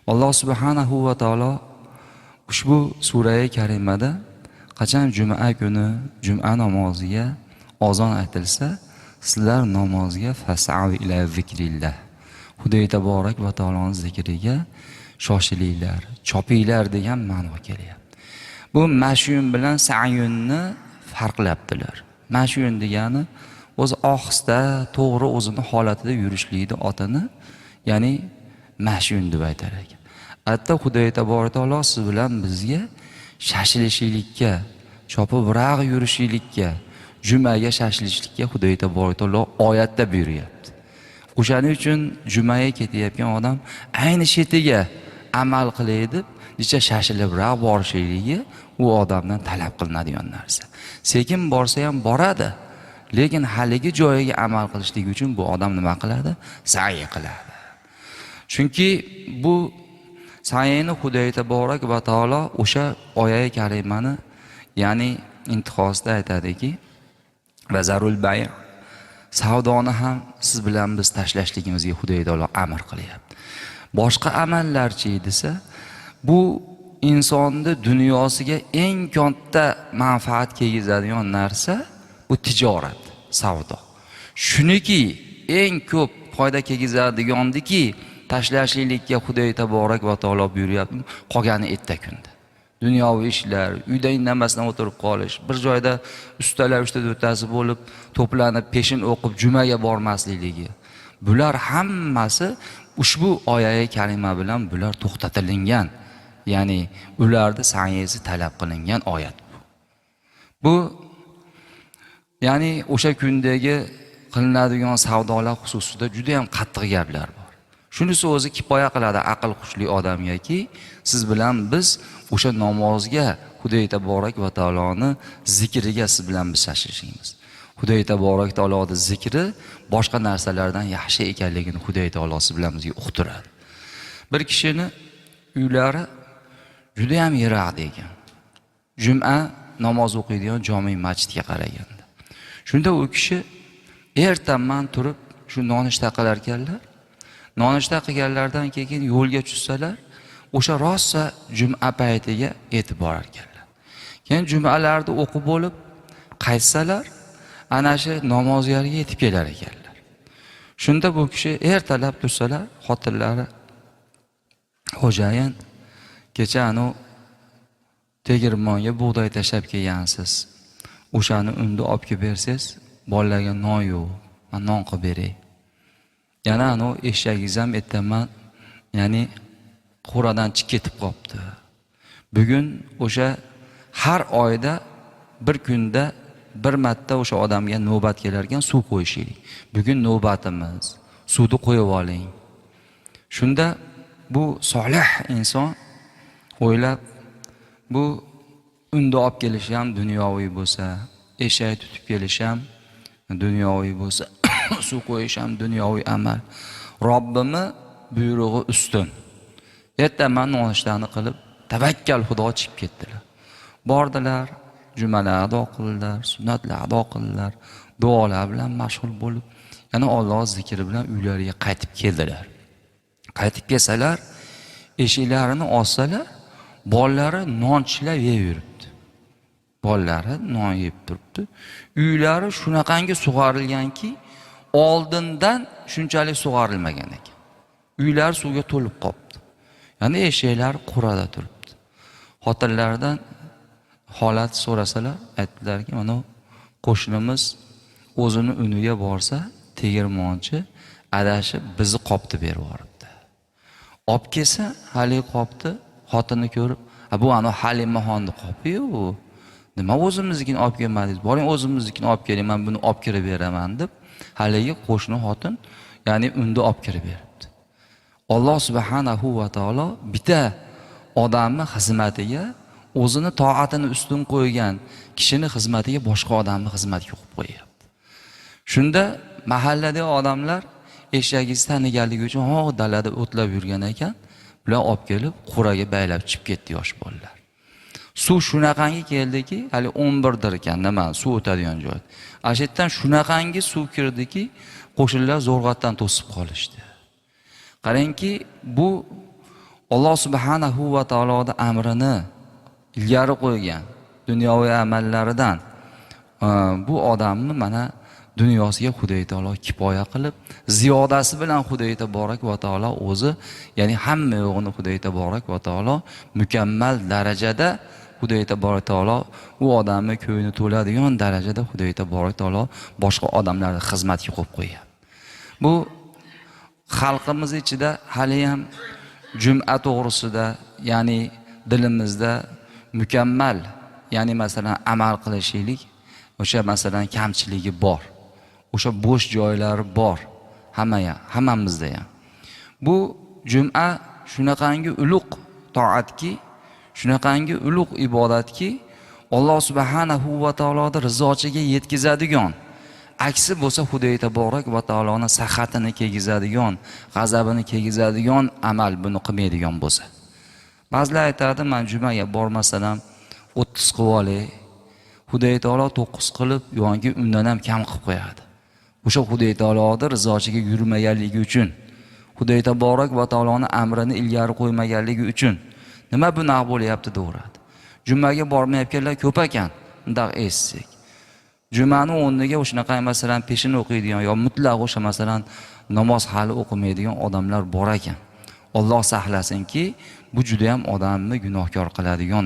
Alloh subhanahu va taolo ushbu sura-i karimada qachon juma kuni juma namoziga azon aytilsa, sizlar namozga fas'au ila zikrillah, Xudo taborak va taoloning zikriga shoshilinglar, chopinglar degan ma'no kelyapti. Bu mashyun bilan sa'yunni farqlabdilar. Mashyun degani o'zi ohista, to'g'ri o'zini holatida yurishlikni otini, ya'ni mashyun deb aytar ekan. Hatto Xudo taborak taolo siz bilan bizga shashilishlikka, chopib rag'i yurishlikka, jumaga shashilishlikka Xudo taborak taolo oyatda buyuryapti. O'shaning uchun jumaga ketayotgan odam ayni shetiga amal qilaydi deb necha shashilib rag'i borishligi u odamdan talab qilinadigan narsa. Sekin borsa ham boradi, lekin haligi joyiga amal qilishlik uchun bu odam nima qiladi? Sa'iy qiladi. Chunki bu sa'yini Xudo taborak va taolo o'sha oyat karimani, ya'ni intihosida aytadiki, va zarul bay', savdoni ham siz bilan biz tashlashligimizga Xudo taolo amr qilyapti. Boshqa amallarchi desa, bu insonni dunyosiga eng katta manfaat kelgizadigan narsa bu tijorat, savdo. Shuniki eng ko'p foyda kelgizadigandiki, tashlashlikka Xudo taborak va taolo buyuryapti. Qolgani erta kunda. Dunyoviy ishlar, uyda indamasdan o'tirib qolish, bir joyda ustalar 3-4tasi bo'lib to'planib peshin o'qib jumaga bormaslikligi. Bular hammasi ushbu oyat kalima bilan bular to'xtatilingan. Ya'ni ularda sa'yisi talab qilingan oyat bu. Bu ya'ni o'sha kundagi qilinadigan savdolar xususida juda ham qattiq gaplar bor. Shunisi o'zi kifoya qiladi aql xushli odamgaki, siz bilan biz o'sha namozga Xudo taborak va taoloni zikriga siz bilan biz shashilishimiz. Xudo taborak taoloning zikri boshqa narsalardan yaxshi ekanligini Xudo taolo siz bilan bizga uqtiradi. Bir kishini uylari juda ham yiroq ekan. Juma namoz o'qiydigan jome masjidga qaraganda. Shunda u kishi ertaman turib shu nonushta qilar ekanlar. Nonushta qilganlardan keyin yo'lga tushsalar, o'sha rosa juma paytiga yetib borar ekanlar. Keyin jumalarni o'qib bo'lib qaytsalar, ana shu namoz yeriga yetib kelar ekanlar. Shunda bu kishi ertalab tursalar, xotinlari, xo'jayin, kecha tegirmonga bug'doy tashab kelgansiz. O'shani unda olib kelib bersangiz, bolalarga non yo'q, men non qilib beray. Yana eshagingiz ham ertaman, ya'ni qo'radan chiqib ketib qopti. Bugun o'sha har oyda bir kunda bir marta o'sha odamga navbat kelar ekan, suv qo'yishing. Bugun navbatimiz, suvni qo'yib oling. Shunda bu solih inson o'ylab, bu unda olib kelish ham dunyoviy bo'lsa, eshak tutib kelish ham dunyoviy bo'lsa, suv qo'yish ham dunyoviy amal. Robbimni buyrug'i ustun. Ertaman nonushtani qilib, tavakkal Xudo chiqib ketdilar. Bordilar, jumalar ado qildilar, sunnatlar ado qildilar, duolar bilan mashg'ul bo'lib, yana Alloh zikri bilan uylariga qaytib keldilar. Qaytib kelsalar, eshiklarini ochsalar, bolalari non tishlab yeyiribdi. Bolalari non yeb turibdi. Uylari shunaqangi sug'orilganki, oldindan shunchalik sug'orilmagan ekan. Uylar suvga to'lib qolibdi. Ya'ni eshaklar qurada turibdi. Xotinlardan holat so'rasalar, aytdilarki, mana qo'shnimiz o'zini uniga borsa, tegirmonchi adashib bizni qopni berib yuboribdi. Olib kelsa, hali qopni xotini ko'rib, bu Halimaxonning qopi-yu. Nima o'zimiznikini olib kelmadingiz? Boring o'zimiznikini olib keling, men buni olib kirib beraman deb haligi qo'shni xotin, ya'ni unda olib kirib beribdi. Alloh subhanahu va taolo bitta odamning xizmatiga, o'zini toatini ustun qo'ygan kishini xizmatiga boshqa odamning xizmatiga qo'yib qo'yapti. Shunda mahalladagi odamlar eshagingizni taniganligi uchun dalada o'tlab yurgan ekan, bular olib kelib qo'raga baylab chiqib ketdi yosh bolalar. Suv shunaqangi keldiki, hali 11 dir ekan, nima suv o'tadigan joy. Ashitdan shunaqangi suv kirdiki, qo'shinlar zo'rg'atdan to'sib qolishdi. Qarangki, bu Alloh subhanahu va taoloning amrini ilgari qo'ygan dunyoviy amallaridan bu odamni mana dunyosiga Xudoy taolo kifoya qilib, ziyodasi bilan Xudoy taborak va taolo o'zi, ya'ni hamma yo'g'ini Xudoy taborak va taolo mukammal darajada Xudoy taborak taolo u odamni ko'ngli to'ladigan darajada Xudoy taborak taolo boshqa odamlarni xizmatga qo'yib qo'ygan. Bu xalqimiz ichida hali ham juma to'g'risida, ya'ni dilimizda mukammal, ya'ni masalan amal qilishlik, o'sha masalan kamchiligi bor. O'sha bo'sh joylari bor hammamizda ham. Bu juma shunaqangi ulug' toatki, shunaqangi ulug' ibodatki, Alloh subhanahu va taoloning rizochiga yetkazadigan, aksi bo'lsa Xudoy taborak va taoloning saxatini kelgizadigan, g'azabini kelgizadigan amal buni qilmaydigan bo'lsa. Ba'zilar aytadi, men jumaga bormasam 30 qilib olay. Xudoy taolo 9 qilib, yo'nki undan ham kam qilib qo'yadi. O'sha Xudoy taoloning rizochiga yurmaganligi uchun, Xudoy taborak va taoloning amrini ilgari qo'ymaganligi uchun nima bunaqa bo'lyapti deyveradi. Jumaga bormayotganlar ko'p ekan, undaq eshitsak. Jumani o'rniga o'shanaqa masalan peshin o'qiydigan yo mutlaq o'sha masalan namoz hali o'qimaydigan odamlar bor ekan. Alloh saqlasinki, bu juda ham odamni gunohkor qiladigan